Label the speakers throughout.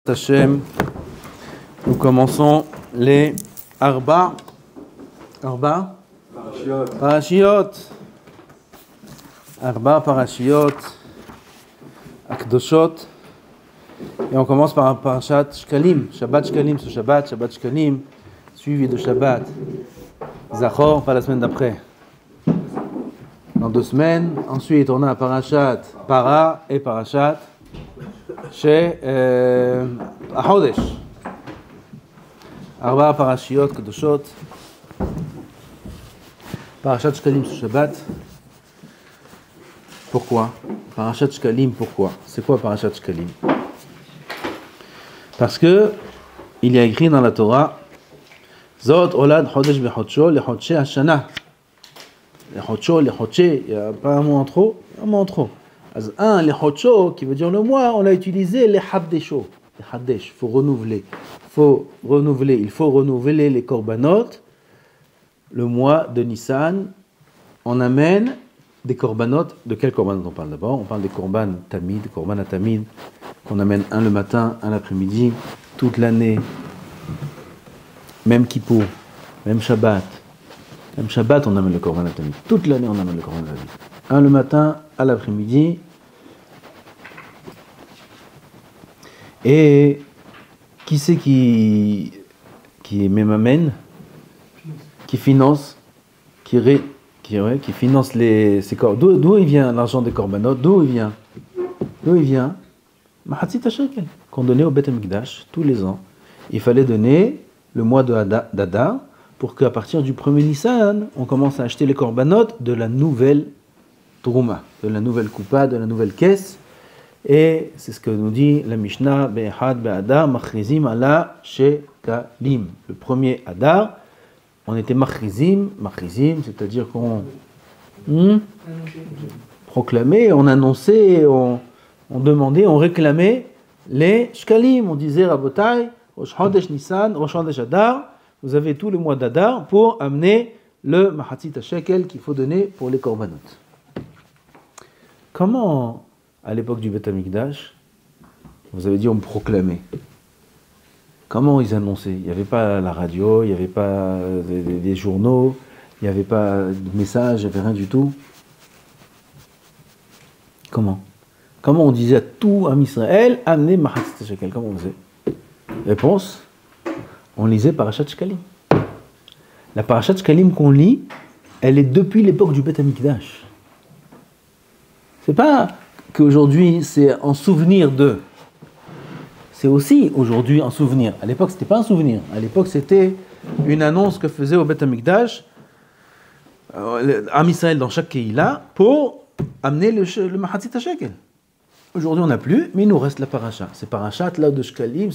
Speaker 1: Hashem, nous commençons les Arba Parashiot. Arba Parashiot Akdoshot. Et on commence par un Parashat Shkalim, Shabbat Shkalim, ce Shabbat Shkalim, suivi de Shabbat Zachor, pas la semaine d'après. Dans 2 semaines. Ensuite, on a Parashat Para et Parashat chez Ahodesh. Arba Parashiot Kedoshot. Parashat Shkalim ce Shabbat. Pourquoi? Parashat Shkalim, pourquoi? C'est quoi Parashat Shkalim? Parce que il y a écrit dans la Torah Zot Olad Chodesh Bechodsho le Chodshe Hashana. Les Chodsho, les Chodshe, il n'y a pas un mot en trop, un mot en trop. Les Chodsho, qui veut dire le mois, on a utilisé les Haddesho. Les Haddesh, il faut renouveler. Il faut renouveler les Korbanot. Le mois de Nissan, on amène des Korbanot. De quels Korbanot on parle d'abord? On parle des Korban Tamid, Korban Atamid, qu'on amène un le matin, un l'après-midi, toute l'année. Même Kippour, même Shabbat. Même Shabbat, on amène le Korban Atamid. Toute l'année, on amène le Korban Atamid. Un le matin, à l'après-midi. Et qui c'est qui m'amène, qui finance, qui finance ces corps. D'où il vient l'argent des korbanot? D'où il vient Mahatzit HaShekel, qu'on donnait au Beth Amikdash tous les ans. Il fallait donner le mois d'Adar pour qu'à partir du 1er Nissan, on commence à acheter les korbanot de la nouvelle Trouma, de la nouvelle Koupa, de la nouvelle caisse. Et c'est ce que nous dit la Mishnah, Be'ehad Be'adar, Machrizim ala Shekalim. Le premier Adar, on était Machrizim, c'est-à-dire qu'on proclamait, on annonçait, on demandait, on réclamait les Shkalim. On disait, Rabotai, Rosh Chodesh Nissan, Rosh Chodesh Adar, vous avez tout le mois d'Adar pour amener le Mahatzit HaShekel qu'il faut donner pour les Korbanot. Comment, à l'époque du Beth Amikdash, vous avez dit on proclamait? Comment ils annonçaient? Il n'y avait pas la radio, il n'y avait pas des journaux, il n'y avait pas de messages, il n'y avait rien du tout. Comment on disait à tout Am Israël, amenez Mahatzit HaShekel? Comment on faisait? Réponse, on lisait Parashat Shkalim. La Parashat Shkalim qu'on lit, elle est depuis l'époque du Beth Amikdash. C'est pas qu'aujourd'hui c'est en souvenir de. C'est aussi aujourd'hui en souvenir. À l'époque c'était pas un souvenir. À l'époque c'était une annonce que faisait au Beth Amikdash Am Israël dans chaque Keïla pour amener le Mahatzit HaShekel. Aujourd'hui on n'a plus, mais il nous reste la paracha. Cette parachat là de Shkalim,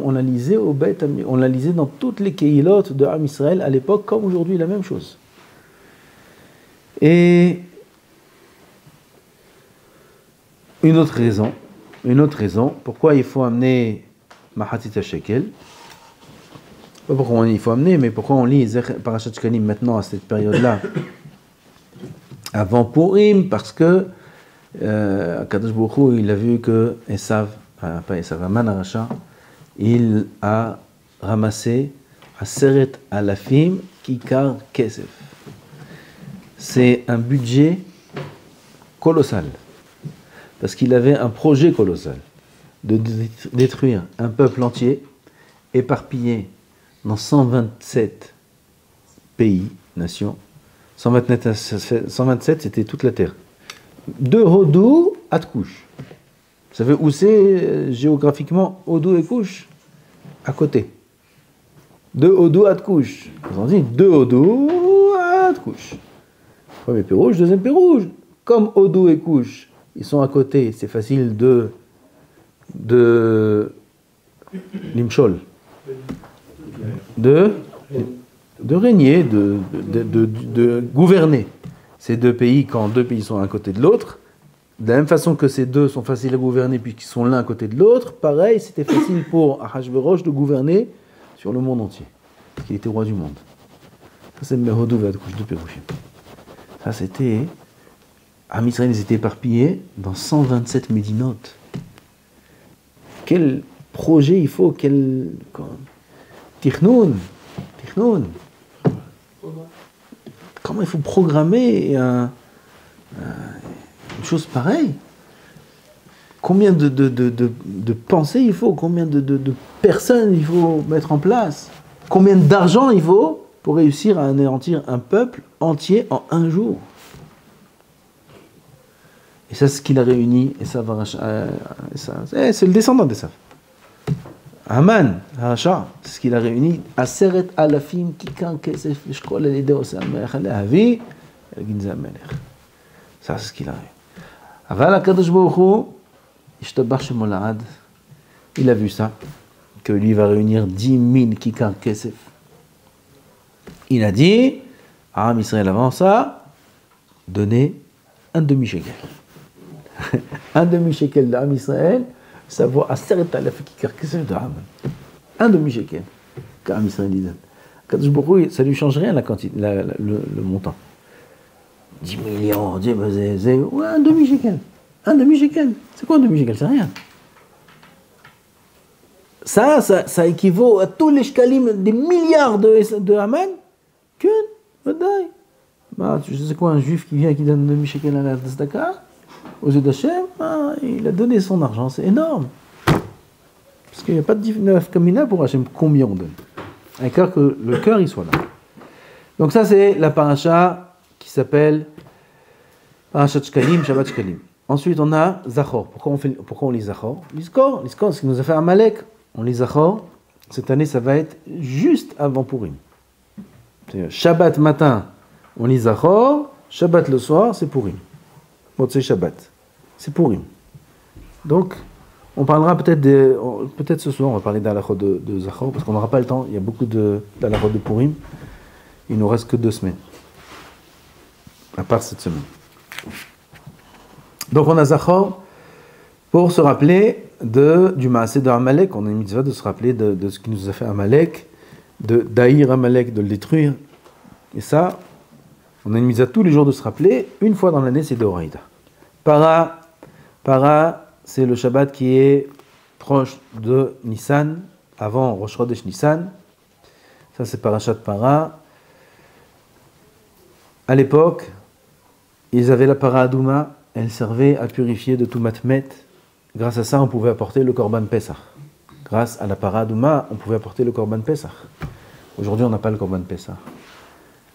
Speaker 1: on la lisait au Beth Amikdash, on la lisait dans toutes les Keïlot de Am Israël à l'époque comme aujourd'hui la même chose. Et une autre raison, pourquoi il faut amener Mahatzit HaShekel. Pas pourquoi il faut amener, mais pourquoi on lit Parashat Shkalim maintenant à cette période-là, avant Purim, parce que Kadosh Baruch Hu, il a vu que Haman HaRasha, il a ramassé Aseret Alafim Kikar Kesef. C'est un budget colossal. Parce qu'il avait un projet colossal de détruire un peuple entier, éparpillé dans 127 pays, nations. 127, c'était toute la terre. De Hodou à Tkouch. Vous savez où c'est géographiquement Hodou et Kouch? À côté. De Hodou à Tkouch. Vous en dites de Hodou à Tkouch. Premier pied rouge, deuxième pied rouge. Comme Hodou et Kouch, ils sont à côté, c'est facile de limchol, de régner, de gouverner. Ces deux pays, quand 2 pays sont à un côté de l'autre, de la même façon que ces deux sont faciles à gouverner puisqu'ils sont l'un à côté de l'autre, pareil, c'était facile pour Ahashverosh de gouverner sur le monde entier, parce qu'il était roi du monde. Ça c'est Mehodou Vadkouch de Pérouchim. Ça c'était Am Israël, ils étaient éparpillés dans 127 médinotes. Quelle projet il faut Tichnoun. Comment il faut programmer une chose pareille? Combien de pensées il faut? Combien de personnes il faut mettre en place? Combien d'argent il faut pour réussir à anéantir un peuple entier en un jour? Et ça, c'est ce qu'il a réuni. Et ça va. C'est le descendant d'Esav. Haman, Hacha, c'est ce qu'il a réuni. Aseret alafim kikan kesef shkol alideh osam me'achalehavi el-ginza melech. Ça, c'est ce qu'il a réuni. Aval HaKadosh Baruch Hu, Ishtabach Shemo La'ad, il a vu ça, que lui va réunir 10 000 kikan kesef. Il a dit, Aram Israël avant ça, donnez un demi-shekel. Un demi-shekel d'Am Israël, ça vaut à Seret Alef Kikar Kesef de Haman. Un demi-shekel qu'Am Israël dit. Kadosh Baruch Hu, ça lui change rien la quantité, le montant. 10 millions, ouais, un demi-shekel. Un demi-shekel. C'est quoi un demi-shekel? C'est rien. Ça équivaut à tous les shkalim des milliards de Haman. Que, badaï. Bah, je sais quoi, un juif qui vient qui donne un demi-shekel à la Tzedaka, aux yeux d'Hachem, il a donné son argent, c'est énorme. Parce qu'il n'y a pas de kamina pour Hachem, combien on donne. Avec que le cœur il soit là. Donc ça c'est la paracha qui s'appelle Parashat Shkalim, Shabbat Shkalim. Ensuite on a Zachor. Pourquoi on lit Zachor? L'iskor, c'est ce qui nous a fait Amalek. On lit Zachor. Cette année ça va être juste avant Purim. Shabbat matin, on lit Zachor. Shabbat le soir, c'est Purim. Motzei Shabbat. C'est Purim. Donc, on parlera peut-être ce soir, on va parler d'Halachot de Zachor, parce qu'on n'aura pas le temps, il y a beaucoup d'Halachot de Purim. Il nous reste que 2 semaines. À part cette semaine. Donc on a Zachor pour se rappeler du Maaseh de Amalek. On a une mitzvah de se rappeler de ce qui nous a fait Amalek, d'haïr Amalek, de le détruire. Et ça, on a une mitzvah tous les jours de se rappeler. Une fois dans l'année, c'est de Horaïda. Para, c'est le Shabbat qui est proche de Nissan, avant Rosh Chodesh Nissan. Ça, c'est Parashat Para. À l'époque, ils avaient la Para Adouma, elle servait à purifier de tout matmet. Grâce à ça, on pouvait apporter le Korban Pesach. Grâce à la Para Adouma, on pouvait apporter le Korban Pesach. Aujourd'hui, on n'a pas le Korban Pesach.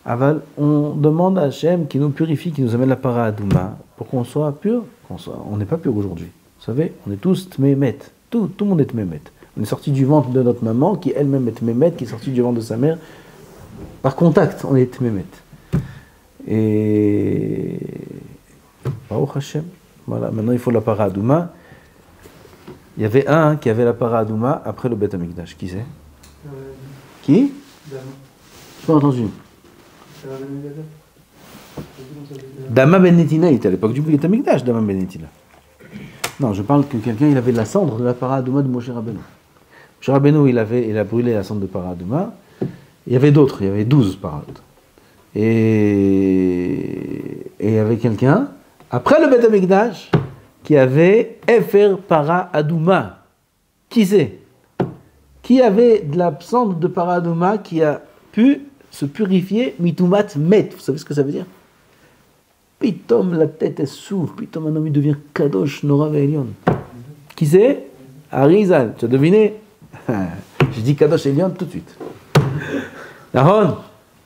Speaker 1: Aval, on demande à Hachem qui nous purifie, qui nous amène la Para Adouma, pour qu'on soit pur. On n'est pas pur aujourd'hui. Vous savez, on est tous tmémet. Tout le monde est tmémet. On est sorti du ventre de notre maman, qui elle-même est tmémet, qui est sortie du ventre de sa mère. Par contact, on est tmémet. Et Baruch Hashem. Voilà, maintenant il faut la Para Adouma. Il y avait un qui avait la Para Adouma après le Beth Amikdash. Qui c'est? Qui? Je n'ai pas entendu. Dama Ben Netina, il était à l'époque du Beth Amikdash, Dama Ben Netina. Non, je parle que quelqu'un, il avait la cendre de la Para Adouma de Moshe Rabbeinu. Moshe Rabbeinu, il a brûlé la cendre de Para Adouma. Il y avait d'autres, il y avait 12 Para. Et il y avait quelqu'un, après le Beth Amikdash, qui avait Efer Para Adouma. Qui c'est? Qui avait de la cendre de Para Adouma qui a pu se purifier mitumat met? Vous savez ce que ça veut dire? Pitom, la tête s'ouvre, pitom un homme il devient kadosh, nora ve'elion. Qui c'est? Arizal, tu as deviné? Je dis kadosh elion tout de suite. Nahon,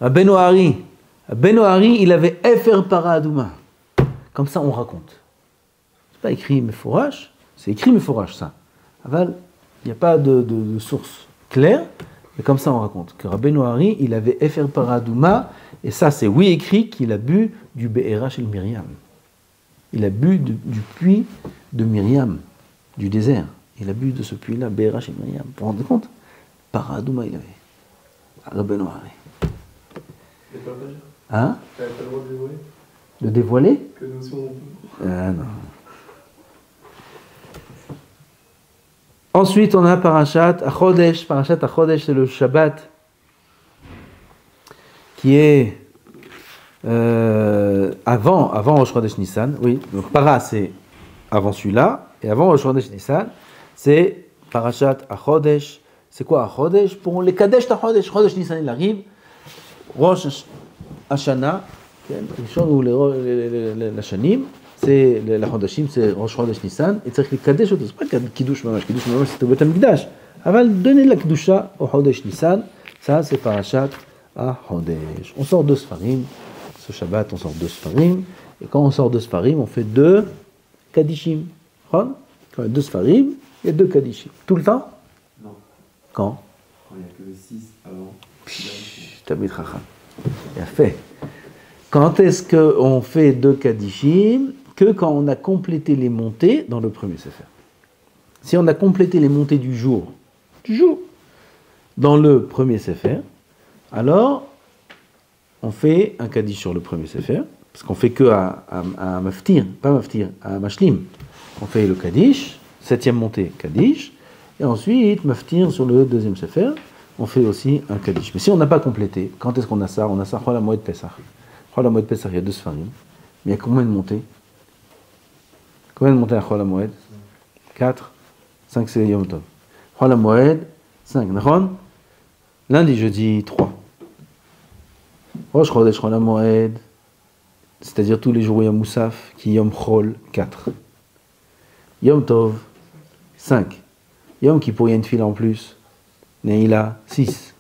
Speaker 1: Beno Hari. Beno Hari, il avait Efer Para Adouma. Comme ça on raconte. C'est pas écrit Meforash, c'est écrit Meforash ça. Aval, il n'y a pas de source claire, mais comme ça on raconte. Que Rabbeinu Hari, il avait Efer Para Adouma, et ça c'est oui écrit qu'il a bu du Be'era chez Myriam. Il a bu du puits de Myriam, du désert. Il a bu de ce puits-là, Be'era chez Myriam. Vous vous rendez compte? Para Adouma il avait. Rabbeinu Hari. Hein? Tu n'avais pas le droit de dévoiler? De dévoiler? Que nous sommes... non. Ensuite, on a Parashat Achodesh. Parashat Achodesh, c'est le Shabbat qui est avant Rosh Chodesh Nissan. Oui, donc Para, c'est avant celui-là. Et avant Rosh Chodesh Nissan, c'est Parashat Achodesh. C'est quoi Achodesh? Pour les Kadesh Tachodesh, Chodesh Nissan il arrive. Rosh Hashanah, Rishon ou les Shanim, c'est la Chodashim, c'est Rosh Chodesh Nissan. Et c'est les Kadesh, c'est pas Kiddush Mamash. Kiddush Mamash c'est au Beth Amikdash. Aval, donner la Kedusha au Chodesh Nissan, ça c'est Parashat Achodesh. On sort 2 Sfarim. Ce Shabbat, on sort 2 Sfarim. Et quand on sort 2 Sfarim, on fait 2 Kadishim. Quand il y a 2 Sfarim, il y a 2 Kadishim. Tout le temps?
Speaker 2: Non.
Speaker 1: Quand?
Speaker 2: Quand il n'y a que 6 avant.
Speaker 1: Tamid Chacham. Bien fait. Quand est-ce qu'on fait 2 Kadishim? Que quand on a complété les montées dans le premier Sefer. Si on a complété les montées du jour, dans le premier Sefer, alors on fait un Kaddish sur le premier Sefer, parce qu'on fait que à Maftir, pas Maftir, à Mashlim. On fait le Kaddish, 7e montée Kaddish, et ensuite Maftir sur le deuxième Sefer, on fait aussi un Kaddish. Mais si on n'a pas complété, quand est-ce qu'on a ça? On a ça Chol HaMoed Pesach. Chol HaMoed Pesach, il y a 2 Sfarim. Mais il y a combien de montées? Combien de montées à Chol HaMoed? 4. 5 c'est Yom Tov. Chol HaMoed, 5. Lundi, jeudi, 3. Rosh Chodesh Chol HaMoed, c'est-à-dire tous les jours où il y a Moussaf, qui Yom Chol, 4. Yom Tov, 5. Yom Kippour, il y a une file en plus. Neila, 6.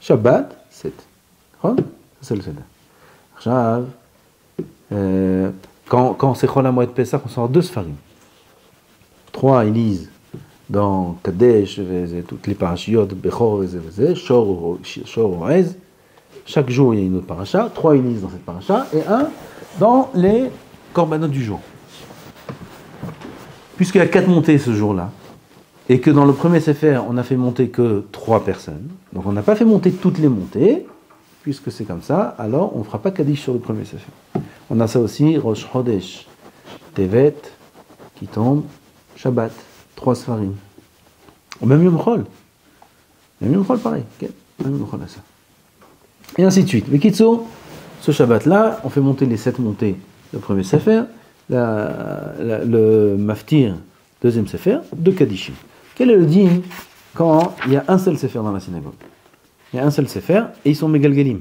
Speaker 1: Shabbat, 7. C'est le Seder. Quand c'est Chol HaMoed Pesach, on sort 2 Sfarim. 3, ils lisent dans Kadesh, toutes les parashiot, Bechor, Shor, Oez. Chaque jour, il y a une autre paracha. 3, ils lisent dans cette paracha. Et 1 dans les korbanot du jour. Puisqu'il y a 4 montées ce jour-là, et que dans le premier Sefer, on n'a fait monter que 3 personnes, donc on n'a pas fait monter toutes les montées, puisque c'est comme ça, alors on ne fera pas Kaddish sur le premier Sefer. On a ça aussi, Rosh Chodesh, Tevet, qui tombe, Shabbat, 3 Sfarim. Même Yom Chol. Même Yom Chol, pareil. Même Yom Chol à ça. Et ainsi de suite. Mais Kitso, ce Shabbat-là, on fait monter les 7 montées, le premier Sefer, le Maftir, deuxième Sefer, 2 Kaddishim. Quel est le din quand il y a un seul Sefer dans la synagogue? Il y a un seul Sefer et ils sont Megalgalim.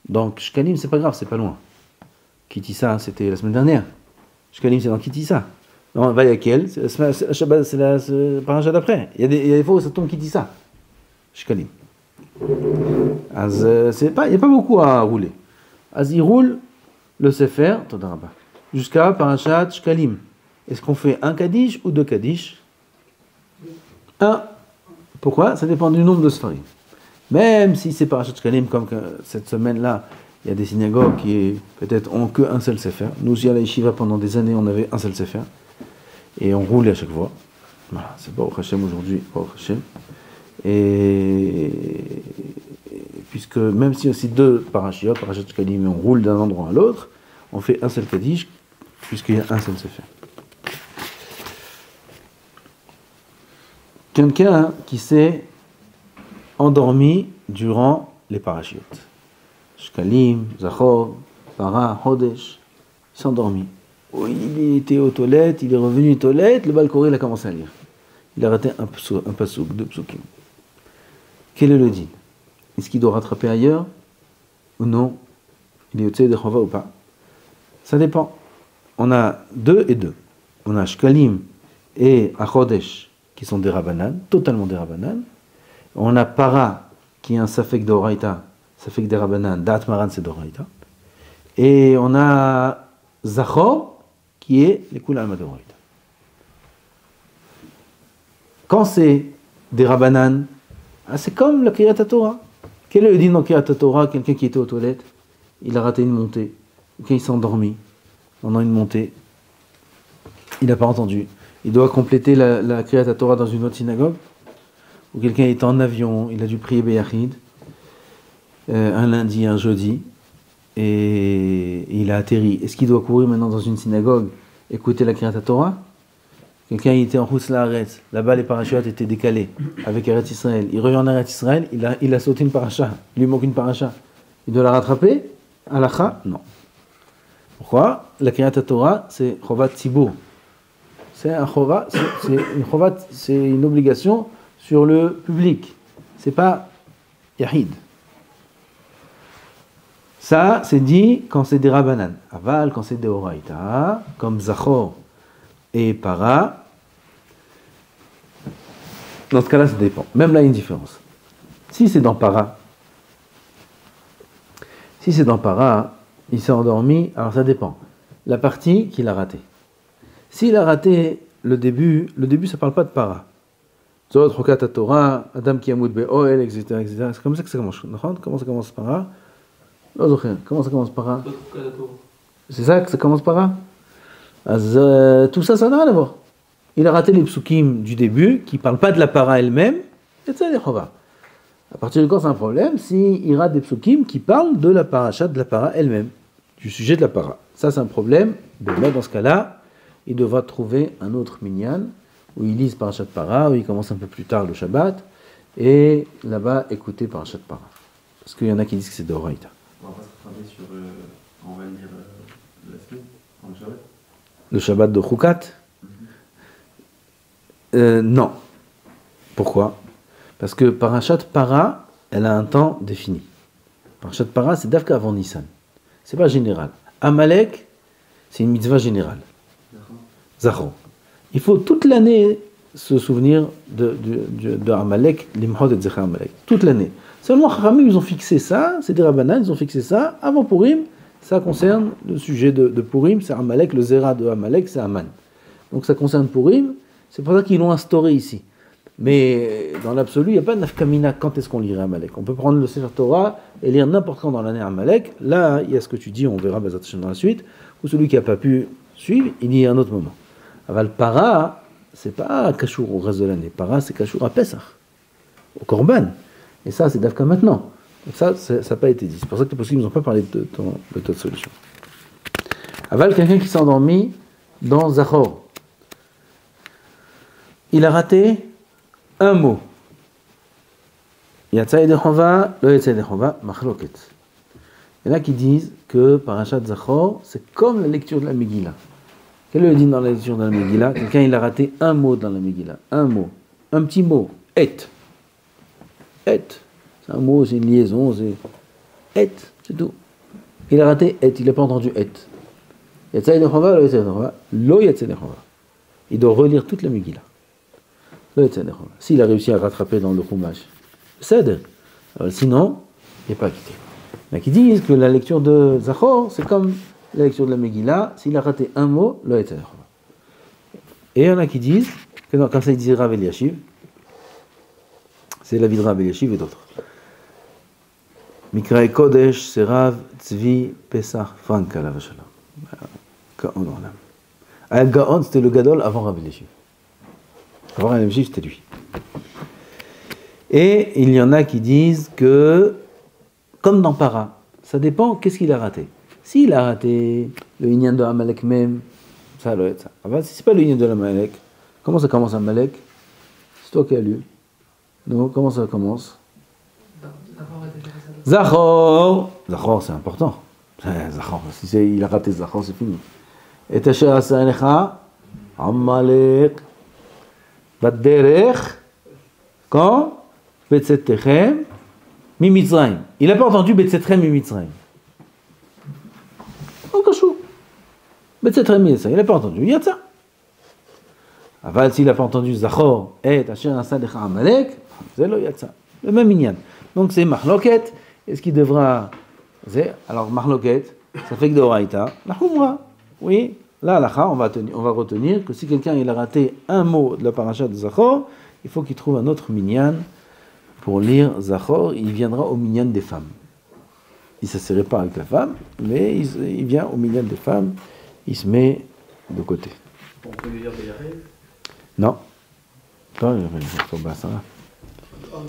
Speaker 1: Donc, Shkalim, c'est pas grave, c'est pas loin. Kitissa, c'était la semaine dernière. Shkalim, c'est dans Kitissa. Non, Vayakel, c'est la paracha d'après. Il y a des fois où ça tombe Kitissa. Shkalim. Il n'y a pas beaucoup à rouler. Az, il roule le Sefer, jusqu'à Parashat Shkalim. Est-ce qu'on fait un Kaddish ou 2 Kaddish? 1. Pourquoi? Ça dépend du nombre de Sfarim. Même si c'est Parashat Shkalim, comme cette semaine-là, il y a des synagogues qui peut-être ont qu'un seul Sefer. Nous, aussi à la Yeshiva, pendant des années, on avait un seul Sefer. Et on roulait à chaque fois. Voilà, c'est Baruch Hashem aujourd'hui, Baruch Hashem. Et puisque même si aussi 2 parashiot, Parashat Shkalim, on roule d'un endroit à l'autre, on fait un seul Kaddish, puisqu'il y a un seul Sefer. Quelqu'un qui s'est endormi durant les parachutes. Shkalim, Zachor, Para, Hodesh, il s'est endormi. Il était aux toilettes, il est revenu aux toilettes, le Balkori, il a commencé à lire. Il a raté un pasouk, 2 psukim. Quel est le din? Est-ce qu'il doit rattraper ailleurs ou non? Il est au tsé de Chava ou pas? Ça dépend. On a 2 et 2. On a Shkalim et Achodesh qui sont des Rabbanan, totalement des Rabbanan. On a Para qui est un Safek d'Oraita, Safek des Rabbanan, Da'at Maran c'est d'Oraita. Et on a Zachor qui est les Kul Alma d'Oraita. Quand c'est des Rabbanan, c'est comme la Kriyat HaTorah. Quel est le din dans Kriyat HaTorah? Quelqu'un qui était aux toilettes, il a raté une montée, quelqu'un il s'est endormi pendant une montée, il n'a pas entendu. Il doit compléter la Kriyat HaTorah dans une autre synagogue, ou quelqu'un est en avion, il a dû prier Beyachid, un lundi, un jeudi, et il a atterri. Est-ce qu'il doit courir maintenant dans une synagogue, écouter la Kriyat HaTorah? Quelqu'un était en Chutz La'aretz, là-bas les parachutes étaient décalés avec Eretz Israël. Il revient en Eretz Israël, il a sauté une paracha, il lui manque une paracha. Il doit la rattraper? Halakha? Non. Pourquoi? La Kriyat HaTorah, c'est Chovat Tzibur. C'est un chova, c'est une obligation sur le public. C'est pas yahid. Ça, c'est dit quand c'est des rabbanan. Aval, quand c'est des oraïta, comme zachor et para. Dans ce cas-là, ça dépend. Même là, il y a une différence. Si c'est dans para, il s'est endormi, alors ça dépend. La partie qu'il a ratée. S'il a raté le début ça ne parle pas de para. Zot, Rokat Torah, Adam Kiamoud Be'oel, etc., etc. C'est comme ça que ça commence. Comment ça commence para? Comment ça commence para? C'est ça que ça commence para? Tout ça n'a rien à voir. Il a raté les psukim du début, qui ne parlent pas de la para elle-même, et ça, les chova. À partir de quand c'est un problème? S'il rate des psukim qui parlent de la paracha, de la para elle-même, du sujet de la para. Ça, c'est un problème. Mais dans ce cas-là, il devra trouver un autre minyan, où il lise parachat para, où il commence un peu plus tard le Shabbat, et là-bas, écouter parachat para. Parce qu'il y en a qui disent que c'est d'Oraïta.
Speaker 2: On va pas se travailler sur, on va dire, la semaine, en Shabbat.
Speaker 1: Le Shabbat de Chukat? Non. Pourquoi? Parce que parachat para, elle a un temps défini. Parachat para, c'est d'Avka avant Nissan. C'est pas général. Amalek, c'est une mitzvah générale. Zachor. Il faut toute l'année se souvenir de Amalek, l'imhod et Zechar Amalek. Toute l'année. Seulement, Chachamim, ils ont fixé ça, c'est des Rabbanan, ils ont fixé ça avant Purim. Ça concerne le sujet de Purim, c'est Amalek, le Zera de Amalek, c'est Aman. Donc ça concerne Purim, c'est pour ça qu'ils l'ont instauré ici. Mais dans l'absolu, il n'y a pas de nafkamina quand est-ce qu'on lirait Amalek. On peut prendre le Sefer Torah et lire n'importe quand dans l'année Amalek. Là, il y a ce que tu dis, on verra dans la suite. Ou celui qui n'a pas pu suivre, il y a un autre moment. Aval para, c'est pas Kashour au reste de l'année. Para, c'est Kashour à Pesach, au Korban. Et ça, c'est d'Avka maintenant. Donc ça n'a pas été dit. C'est pour ça que les possibles n'ont pas parlé de ta solution. Aval, quelqu'un qui s'est endormi dans Zachor. Il a raté un mot. Yatsa Yedechova, lo Yatsa Yedechova, machloket. Il y en a qui disent que Parashat Zachor, c'est comme la lecture de la Megillah. Quel est le dit dans la lecture de la Megillah? Quelqu'un, il a raté un mot dans la Megillah. Un mot. Un petit mot. Et. Et. C'est un mot, c'est une liaison, c'est. Et. C'est tout. Il a raté et. Il n'a pas entendu et. Yatsa Yedechova, lo Yatsa Yedechova, lo Yatsa Yedechova. Il doit relire toute la Megillah. S'il a réussi à rattraper dans le Chumash, c'est sinon, il n'est pas quitté. Il y en a qui disent que la lecture de Zachor, c'est comme la lecture de la Megillah, s'il a raté un mot, lo et il y en a qui disent que non, comme ça il dit Rav Eliashiv, c'est l'avis de Rav Eliashiv et d'autres. Mikrae Kodesh, c'est Rav Tzvi Pesach Frank alav shalom. Gaon olam. Gaon, c'était le Gadol avant Rav Eliashiv. Avoir un MJ, c'était lui. Et il y en a qui disent que, comme dans Para, ça dépend, qu'est-ce qu'il a raté. S'il a raté le Inyan de Amalek même, ça doit être ça. Alors, si c'est pas le Inyan de Amalek, comment ça commence Amalek? C'est toi qui as lu. Non, comment ça commence? Zachor. Zachor, c'est important. Zachor, si il a raté Zachor, c'est fini. Et Asher asa elecha, Amalek. Baderech, quand Betzetechem, Mimitzraim. Il n'a pas entendu Betzetechem, Mimitzraim. En cachou. Betzetechem, Mimitzraim. Il n'a pas entendu. Yatsa. Aval, s'il n'a pas entendu Zachor, et Asher Asadecha Amalek, c'est le Yatsa. Le même minyan. Donc c'est Mahloket. Est-ce qu'il devra. Alors Mahloket, ça fait que de Oraïta. La Humra. Oui. Là, on va retenir que si quelqu'un il a raté un mot de la paracha de Zachor, il faut qu'il trouve un autre minyan pour lire Zachor. Il viendra au minyan des femmes. Il ne s'assierait pas avec la femme, mais il vient au minyan des femmes, il se met de côté.
Speaker 3: On peut lui dire des rêves?
Speaker 1: Non. Toi, il faut pas ça.
Speaker 3: Dans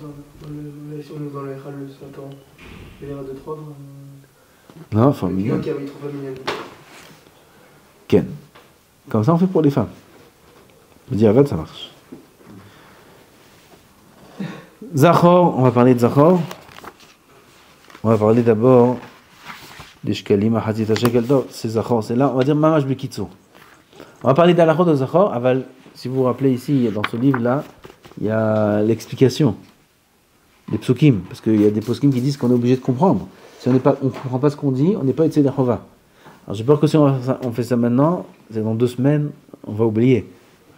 Speaker 3: le Echal, le Satan, il y a de trois.
Speaker 1: Non, il faut un minyan. Ken. Comme ça, on fait pour les femmes. Je dis Avad, ça marche. Zachor, on va parler de Zachor. On va parler d'abord des Shkalim, Hachit HaShekel. C'est Zachor, c'est là. On va dire Mamash Bekitso. On va parler d'Alachot de Zachor. Si vous vous rappelez ici, dans ce livre-là, il y a l'explication des psukim. Parce qu'il y a des psukim qui disent qu'on est obligé de comprendre. Si on ne comprend pas ce qu'on dit, on n'est pas Yotzei Chova. Alors j'ai peur que si on fait ça maintenant, c'est dans 2 semaines, on va oublier.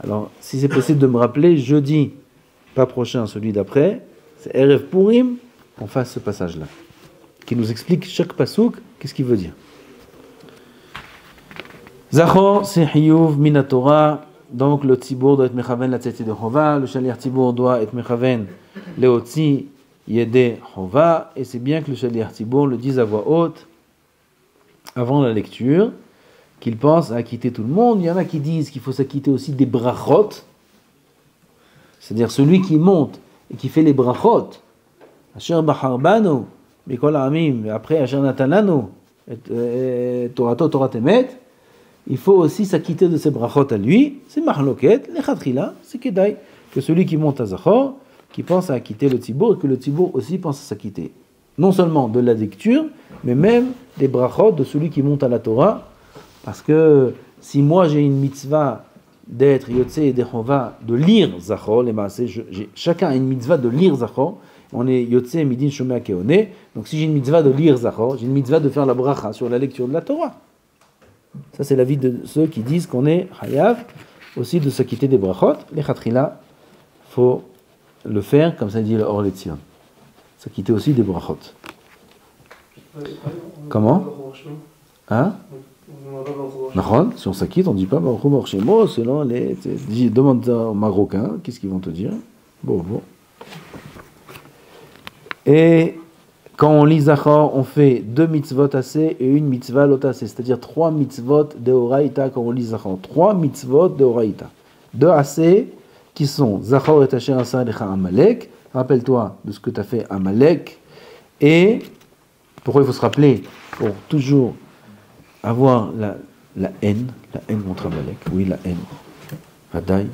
Speaker 1: Alors si c'est possible de me rappeler, jeudi, pas prochain, celui d'après, c'est Erev Purim, qu'on fasse ce passage-là. Qui nous explique chaque pasouk, qu'est-ce qu'il veut dire. Zachor, c'est Hiyuv min Torah. Donc le Tzibour doit être Mechaven la Tzeti de Chova, le Shaliach Tzibour doit être Mechaven Leotzi Yede Chova, et c'est bien que le Shaliach Tzibour le dise à voix haute avant la lecture, qu'il pense à acquitter tout le monde. Il y en a qui disent qu'il faut s'acquitter aussi des brachot, c'est-à-dire celui qui monte et qui fait les brachot, Asher Bacharbano, Mikol Amim, après Asher Natanano, Torato Torat Emet, il faut aussi s'acquitter de ces brachot à lui. C'est Mahloket, Lechatchila, c'est Kedai, que celui qui monte à Zachor, qui pense à acquitter le Tzibour, et que le Tzibour aussi pense à s'acquitter. Non seulement de la lecture, mais même des brachot de celui qui monte à la Torah, parce que si moi j'ai une mitzvah d'être Yotzei et Chova, de lire Zachor, les maaseh, chacun a une mitzvah de lire Zachor, on est Yotzei Midin Shomea Keone, donc si j'ai une mitzvah de lire Zachor, j'ai une mitzvah de faire la bracha sur la lecture de la Torah. Ça, c'est l'avis de ceux qui disent qu'on est Hayav aussi de s'acquitter des brachot. Les Khatrila, il faut le faire, comme ça dit le Or Letzion. S'acquitter aussi des brachot. Comment? Hein? Nahon, si on s'acquitte, on ne dit pas Baruch Hu Baruch Shemo, selon les. Demande aux Marocains, qu'est-ce qu'ils vont te dire? Bon. Et. Quand on lit Zachor, on fait 2 mitzvot assez et une mitzvah lot assez, c'est-à-dire 3 mitzvot de Horaïta quand on lit Zachor. 3 mitzvot de Horaïta. 2 assez qui sont Zachor et Asher Asa Alecha Amalek. Rappelle-toi de ce que tu as fait Amalek. Et pourquoi il faut se rappeler? Pour toujours avoir la haine contre Amalek. Oui, la haine. Vadaï.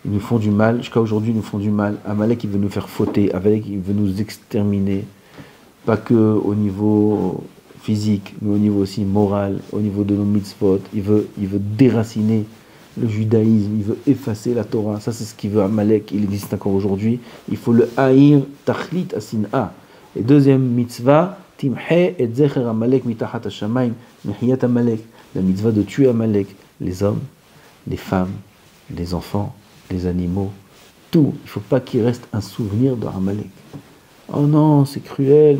Speaker 1: Ils nous font du mal. Jusqu'à aujourd'hui, ils nous font du mal. Amalek, il veut nous faire fauter. Amalek, il veut nous exterminer. Pas que au niveau physique, mais au niveau aussi moral, au niveau de nos mitzvot. Il veut déraciner le judaïsme, il veut effacer la Torah. Ça, c'est ce qu'il veut Amalek. Il existe encore aujourd'hui. Il faut le haïr, tachlit asin'a. Et deuxième mitzvah, timhe et zecher Amalek mitachat hashamayim, mechiyat Amalek. La mitzvah de tuer Amalek, les hommes, les femmes, les enfants, les animaux, tout. Il ne faut pas qu'il reste un souvenir de Amalek. Oh non, c'est cruel.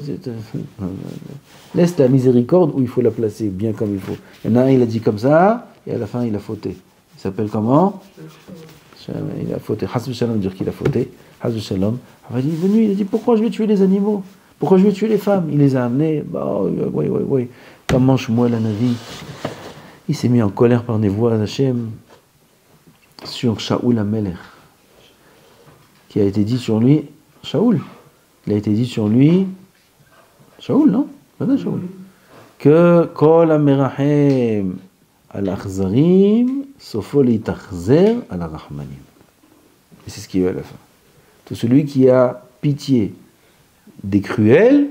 Speaker 1: Laisse la miséricorde où il faut la placer bien comme il faut. Il y en a un, il a dit comme ça, et à la fin, il a fauté. Il s'appelle comment? Il a fauté. Hasb Shalom dire qu'il a fauté. Hasb Shalom. Il est venu, il a dit pourquoi je vais tuer les animaux? Pourquoi je vais tuer les femmes? Il les a amenés. Bah, oui. Comment Shmuel la Navi, il s'est mis en colère par des voix d'Hachem sur Shaoul Amelech, qui a été dit sur lui, Shaoul. Il a été dit sur lui, Shaoul, non? Pas Shaoul. Que Kol Amerahem al-Akhzarim, Sofo l'Itachzer al-Rahmanim. Et c'est ce qu'il y a à la fin. Tout celui qui a pitié des cruels,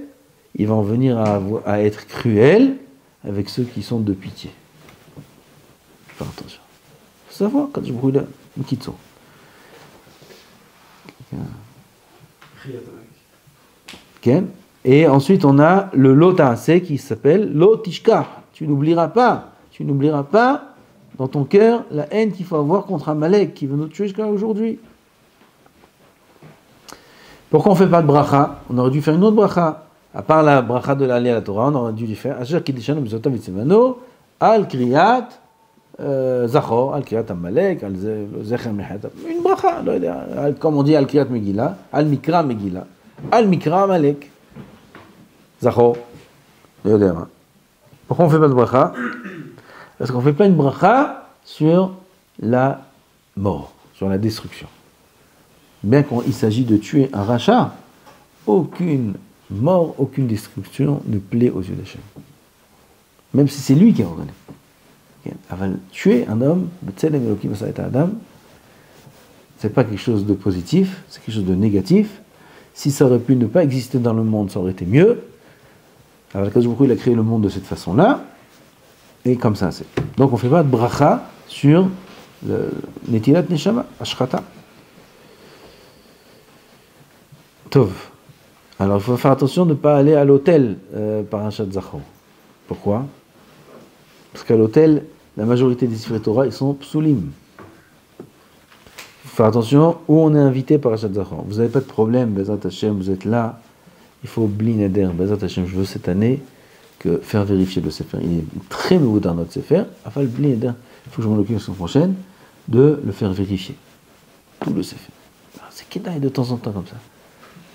Speaker 1: il va en venir à être cruel avec ceux qui sont de pitié. Faire attention. Il faut savoir, quand je brûle, une petite son. Et ensuite on a le lota'aseh qui s'appelle lotishkach. Tu n'oublieras pas dans ton cœur la haine qu'il faut avoir contre Amalek qui veut nous tuer jusqu'à aujourd'hui. Pourquoi on ne fait pas de bracha? On aurait dû faire une autre bracha. À part la bracha de l'aller à la Torah, on aurait dû lui faire Asher Kiddishanu B'Zotav V'Tzivano Al Kriyat Zachor, Al Kriyat Amalek, Al Zecher Mechat. Une bracha, comme on dit Al Kriyat Megillah, Al Mikra Megillah. Al Mikra Amalek. Zachor. Pourquoi on ne fait pas de bracha? Parce qu'on ne fait pas une bracha sur la mort, sur la destruction. Bien qu'il s'agit de tuer un rachat, aucune mort, aucune destruction ne plaît aux yeux d'Hachem. Même si c'est lui qui a ordonné. Tuer un homme, c'est pas quelque chose de positif, c'est quelque chose de négatif. Si ça aurait pu ne pas exister dans le monde, ça aurait été mieux. Alors, il a créé le monde de cette façon-là, et comme ça, c'est. Donc, on ne fait pas de bracha sur Netilat Neshama, Ashkata. Tov. Alors il faut faire attention de ne pas aller à l'hôtel Parashat Zachor. Pourquoi? Parce qu'à l'hôtel, la majorité des Sifrei Torah, ils sont psulim. Il faut faire attention où on est invité Parashat Zachor. Vous n'avez pas de problème, Bezat Hashem, vous êtes là. Il faut bli neder, Bezat Hashem, je veux cette année que faire vérifier le Sefer. Il est très nouveau dans notre Sefer. Enfin, le bli neder, il faut que je m'en occupe la semaine prochaine, de le faire vérifier. Tout le Sefer. C'est Kedaï de temps en temps comme ça.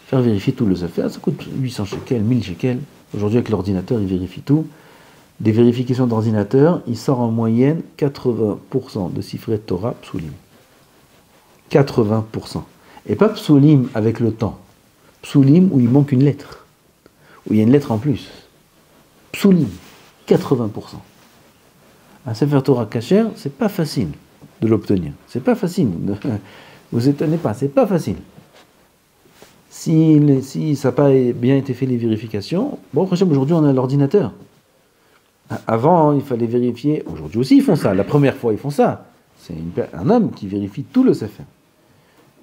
Speaker 1: Faire vérifier tout le Sefer, ça coûte 800 shekels, 1000 shekels. Aujourd'hui, avec l'ordinateur, il vérifie tout. Des vérifications d'ordinateur, il sort en moyenne 80% de Sifrei Torah psulim. 80%. Et pas psulim avec le temps. Psulim où il manque une lettre. Où il y a une lettre en plus. Psulim. 80%. Un Sefer Torah kasher, c'est pas facile de l'obtenir. C'est pas facile. Vous étonnez pas, c'est pas facile. Si ça n'a pas bien été fait les vérifications, bon, aujourd'hui on a l'ordinateur. Avant, il fallait vérifier. Aujourd'hui aussi, ils font ça. La première fois, ils font ça. C'est un homme qui vérifie tout le Sefer.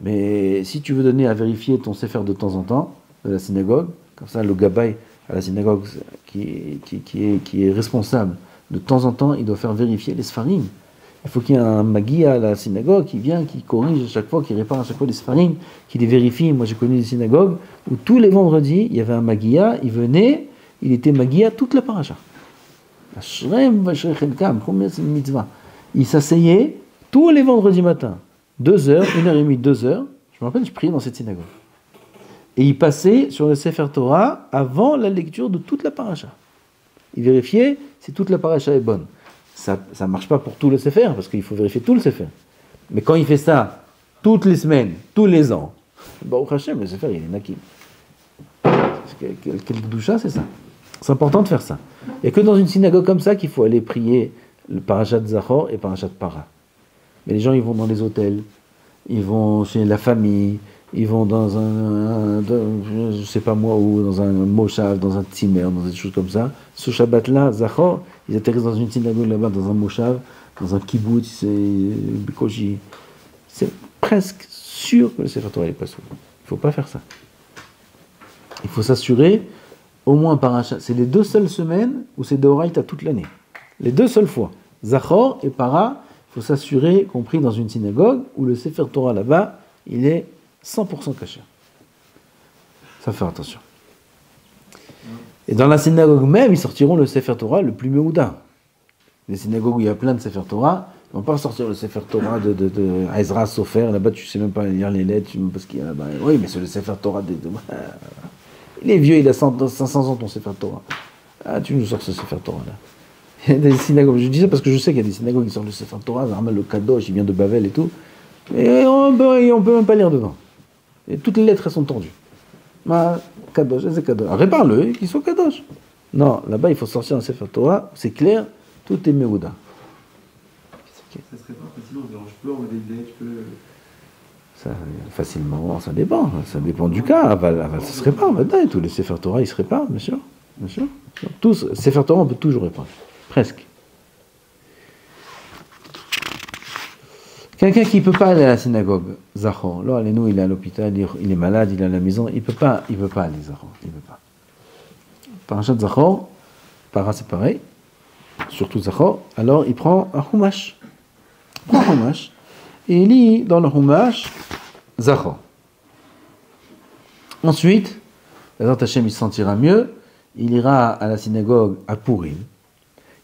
Speaker 1: Mais si tu veux donner à vérifier ton Sefer de temps en temps, de la synagogue, comme ça, le Gabbai à la synagogue qui est responsable, de temps en temps, il doit faire vérifier les Sfarim. Il faut qu'il y ait un Magia à la synagogue qui vient, qui corrige à chaque fois, qui répare à chaque fois les Sfarim, qui les vérifie. Moi, j'ai connu des synagogues où tous les vendredis, il y avait un Magia, il venait, il était Magia toute la paracha. Il s'asseyait tous les vendredis matins, 2 heures, 1h30, 2 heures. Je me rappelle, je priais dans cette synagogue. Et il passait sur le Sefer Torah avant la lecture de toute la paracha. Il vérifiait si toute la paracha est bonne. Ça ne marche pas pour tout le Sefer, parce qu'il faut vérifier tout le Sefer. Mais quand il fait ça, toutes les semaines, tous les ans, Baruch Hashem, le Sefer, il est nakim. Quel doucha, c'est ça. C'est important de faire ça. Il n'y a que dans une synagogue comme ça qu'il faut aller prier le Parashat Zachor et Parashat Para. Mais les gens, ils vont dans les hôtels, ils vont chez la famille, ils vont dans je sais pas moi où, dans un moshav, dans un tzimer, dans des choses comme ça. Ce Shabbat-là, Zachor, ils atterrissent dans une synagogue là-bas, dans un moshav, dans un kibbutz, c'est Bikoji. C'est presque sûr que le Sefer Torah n'est pas sous. Il ne faut pas faire ça. Il faut s'assurer au moins Parashat. C'est les 2 seules semaines où c'est d'Oraïta toute l'année. Les 2 seules fois. Zachor et Para, il faut s'assurer qu'on prie dans une synagogue où le Sefer Torah là-bas, il est 100% caché. Ça fait attention. Et dans la synagogue même, ils sortiront le Sefer Torah le plus méouda. Les synagogues où il y a plein de Sefer Torah, ils ne vont pas sortir le Sefer Torah de Ezra Sofer. Là-bas, tu ne sais même pas lire les lettres, tu ne sais même pas ce qu'il y a là-bas. Oui, mais c'est le Sefer Torah il est vieux, il a 500 ans ton Sefer Torah. Ah, tu nous sors ce Sefer Torah là. Il y a des synagogues, je dis ça parce que je sais qu'il y a des synagogues qui sortent le Sefer Torah, Zarmal le Kadosh, il vient de Bavel et tout. Et on ne peut même pas lire dedans. Et toutes les lettres, elles sont tendues. Kadosh, c'est Kadosh. Répare-le, qu'il soit Kadosh. Non, là-bas, il faut sortir un Sefer Torah, c'est clair, tout est Meouda.
Speaker 2: Ça serait pas facilement, je peux enlever des lettres, je peux...
Speaker 1: Ça, facilement, ça dépend du cas. Ça se répare, maintenant, tous les Sefer Torah, ils se réparent, bien sûr. Bien sûr. Tous, Sefer Torah, on peut toujours réparer. Presque. Quelqu'un qui ne peut pas aller à la synagogue, Zachor, là, nous, il est à l'hôpital, il est malade, il est à la maison, il ne peut pas aller, Zachor, il ne peut pas. Parashat Zachor, Para c'est pareil, surtout Zachor, alors il prend un Humash. Il prend un Humash, et il lit dans le Humash, Zachor. Ensuite, Bezrat Hashem, il se sentira mieux, il ira à la synagogue à Purim,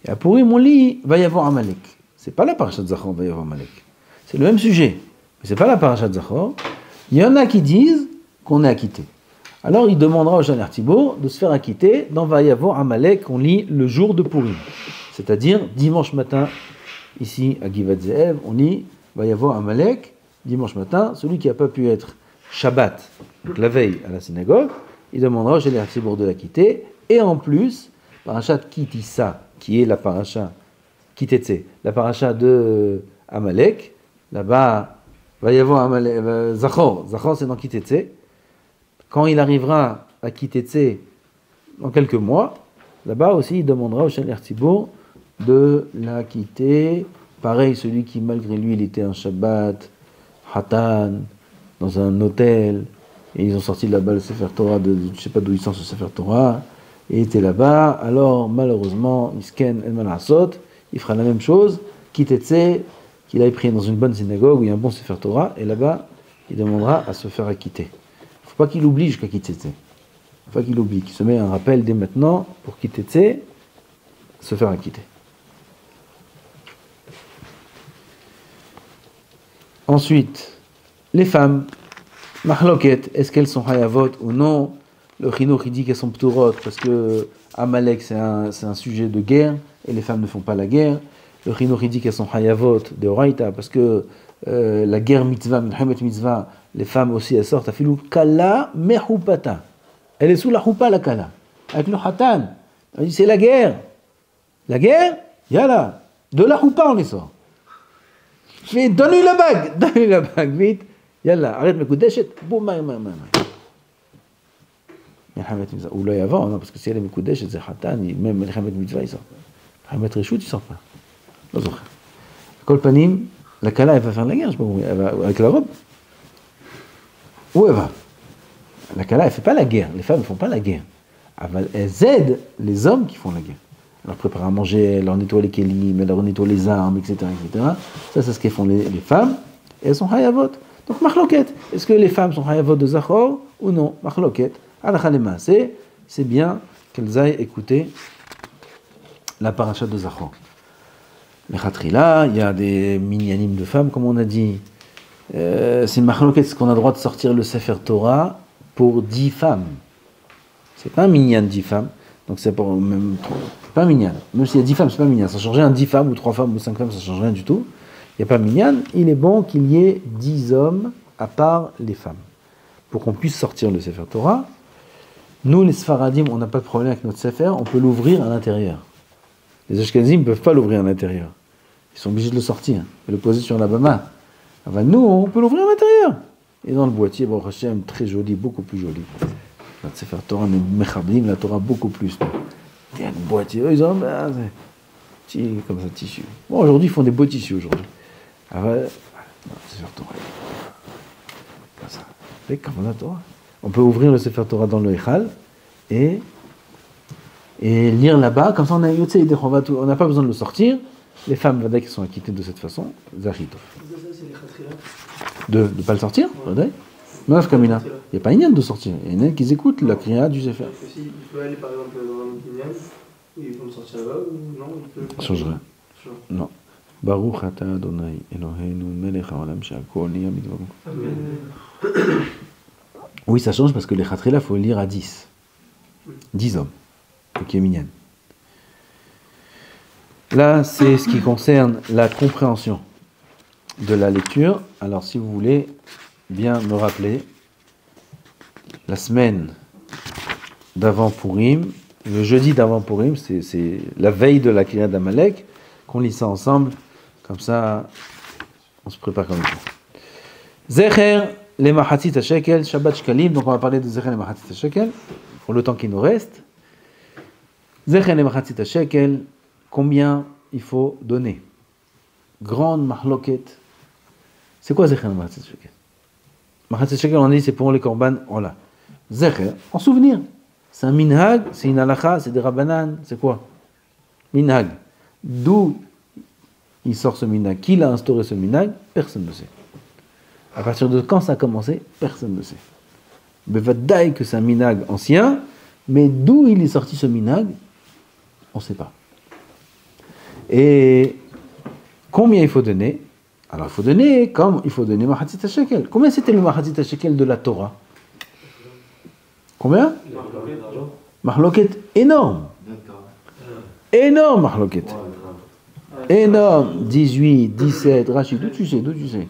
Speaker 1: et à Purim, on lit, va y avoir Amalek. C'est pas la Parashat Zachor, va y avoir Amalek. C'est le même sujet, mais c'est pas la Parashat Zachor. Il y en a qui disent qu'on est acquitté. Alors il demandera au Shaner Thibault de se faire acquitter dans Vayavoir Amalek qu'on lit le jour de Purim. C'est-à-dire dimanche matin, ici à Givat Ze'ev, on lit Vayavoir Amalek, dimanche matin, celui qui n'a pas pu être Shabbat, donc la veille à la synagogue, il demandera au Shaner Thibault de l'acquitter, et en plus, Parashat Kitissa, qui est la Parashat Kitetse, la Parashat de Amalek, là-bas, va y avoir Zachor. Zachor, c'est dans Kitetse. Quand il arrivera à Kitetse, dans quelques mois, là-bas aussi, il demandera au Shaner Tzibour de la quitter Pareil, celui qui, malgré lui, il était un Shabbat, Hatan, dans un hôtel, et ils ont sorti là-bas le Sefer Torah, je ne sais pas d'où il sort ce Sefer Torah, et il était là-bas, alors malheureusement, Misken El Malasot, il fera la même chose, qu'il aille prier dans une bonne synagogue où il y a un bon Sefer Torah, et là-bas, il demandera à se faire acquitter. Il ne faut pas qu'il oublie jusqu'à Kitetse. Il ne faut pas qu'il oublie, qu'il se met un rappel dès maintenant pour Kitetse, se faire acquitter. Ensuite, les femmes, Mahloket, est-ce qu'elles sont hayavot ou non? Le Chinuch dit qu'elles sont pturot parce que Amalek c'est un sujet de guerre et les femmes ne font pas la guerre. Le Chinuch dit qu'elles sont hayavot de Oraita parce que la guerre mitzvah, milchemet mitzvah, les femmes aussi elles sortent. Afilou kala mehupata. Elle est sous la choupa la kala. Avec le hatan. Elle dit c'est la guerre. La guerre, yalla. De la choupa on les sort. Mais donne-lui la bague, vite. Yalla, arrête mes koudeshet, boum, ou là avant, non, parce que si elle est mes koudeshet, c'est hatan, même les chamet mitzvah, il sort. Chamet reshout, il sort pas. Non, non. Kol panim, la kala, elle va faire la guerre, je sais pas où, elle va, avec la robe. Où elle va? La kala, elle fait pas la guerre, les femmes ne font pas la guerre. Elles aident les hommes qui font la guerre. Elle leur prépare à manger, elle leur nettoie les kélim, elle leur nettoie les armes, etc., etc. Ça, c'est ce qu'elles font les femmes, et elles sont hayavot. Donc, machloket, est-ce que les femmes sont hayavot de Zachor ou non? Machloket, alachalema, c'est bien qu'elles aillent écouter la paracha de Zachor. Les khatrila, il y a des minyanim de femmes, comme on a dit. C'est machloket, est-ce qu'on a le droit de sortir le Sefer Torah pour 10 femmes? C'est pas un minyan 10 femmes, donc c'est pas minyan. Même s'il y a 10 femmes, c'est pas minyan. Ça change rien, 10 femmes ou 3 femmes ou 5 femmes, ça change rien du tout. Il n'y a pas minyan, il est bon qu'il y ait 10 hommes à part les femmes. Pour qu'on puisse sortir le Sefer Torah, nous les Sfaradim, on n'a pas de problème avec notre Sefer, on peut l'ouvrir à l'intérieur. Les Ashkenazim ne peuvent pas l'ouvrir à l'intérieur. Ils sont obligés de le sortir et le poser sur la bama. Enfin, nous, on peut l'ouvrir à l'intérieur. Et dans le boîtier, Baruch Hashem, très joli, beaucoup plus joli. Notre Sefer Torah, Mechadim, la Torah beaucoup plus. Il y a un boîtier, ils ont comme ça, tissu. Bon, aujourd'hui, ils font des beaux tissus aujourd'hui. Sefer Torah. Comme ça. Et comme la Torah. On peut ouvrir le Sefer Torah dans le Echal et lire là-bas. Comme ça, on n'a pas besoin de le sortir. Les femmes, qui sont acquittées de cette façon, Zachitov. De ne pas le sortir, Meuf Kamina. Il n'y a pas une de sortir. Il y en a qui écoutent la kriya du Sefer.
Speaker 3: Il peut aller par exemple dans un binyan, ils vont sortir là-bas ou non?
Speaker 1: Ça change rien. Non. Baruch ata Adonai Eloheinu melech haolam she'akol nהיה bidvaro. Oui, ça change parce que les khatrila, il faut le lire à 10. 10 hommes. Ok, minyan. Là, c'est ce qui concerne la compréhension de la lecture. Alors, si vous voulez bien me rappeler, la semaine d'avant Purim, le jeudi d'avant Purim, c'est la veille de la Kriya d'Amalek, qu'on lit ça ensemble, comme ça, on se prépare comme ça. Zecher les Mahatzit Shekel, Shabbat Shkalim, donc on va parler de Zecher les Mahatzit Shekel, pour le temps qui nous reste. Zecher les Mahatzit Shekel, combien il faut donner? Grande mahloket. C'est quoi Zecher les Mahatzit Shekel? Mahatzit Shekel, on dit c'est pour les korban, voilà. Zecher, en souvenir. C'est un minhag, c'est une halakha, c'est des rabbanan, c'est quoi? Minhag. D'où il sort ce minhag? Qui l'a instauré ce minhag? Personne ne sait. À partir de quand ça a commencé? Personne ne sait. Bevadaï que c'est un minhag ancien, mais d'où il est sorti ce minhag? On ne sait pas. Et combien il faut donner? Alors il faut donner comme il faut donner Mahatzit Shekel. Combien c'était le Mahatzit Shekel de la Torah? Combien? Mahloket énorme. Énorme Mahloket. Énorme. 18, 17, Rachid, d'où tu sais?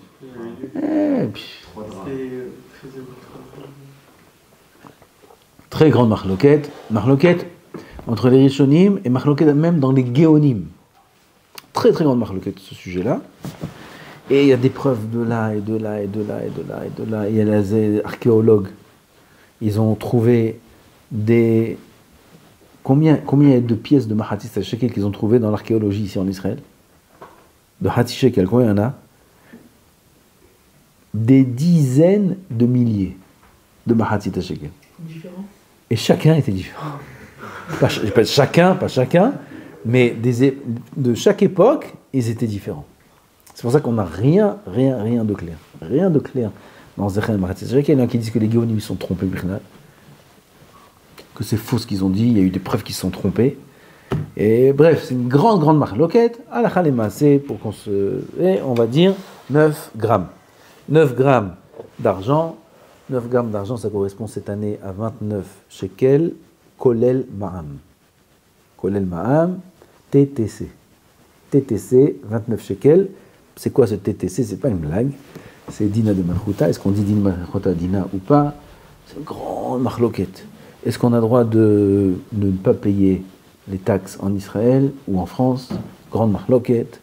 Speaker 1: Très grande Mahloket. Mahloket entre les Rishonim et Mahloket même dans les Géonim. Très très grande Mahloket ce sujet-là. Et il y a des preuves de là et de là et de là et de là et de là. Il y a les archéologues. Ils ont trouvé des... Combien il y a de pièces de Mahatzit Shekel qu'ils ont trouvées dans l'archéologie ici en Israël? de Hatzi Shekel, combien il y en a? Des dizaines de milliers de Mahatzit Shekel.
Speaker 3: Différent.
Speaker 1: Et chacun était différent. Pas chacun, mais de chaque époque, ils étaient différents. C'est pour ça qu'on n'a rien de clair. Rien de clair dans Zecher Mahatzit Shekel. Il y en a qui disent que les Géonim sont trompés, que c'est faux ce qu'ils ont dit, il y a eu des preuves qu'ils se sont trompés. Et bref, c'est une grande marloquette. Halakha lema, c'est pour qu'on se... Et on va dire 9 grammes. 9 grammes d'argent. 9 grammes d'argent, ça correspond cette année à 29 shekels, kolel ma'am. Kolel ma'am, TTC. TTC, 29 shekels. C'est quoi ce TTC? C'est pas une blague. C'est Dina de Malchuta. Est-ce qu'on dit Dina de Malchuta, Dina ou pas? C'est une grande marloquette. Est-ce qu'on a le droit de ne pas payer les taxes en Israël ou en France? Grande marloquette.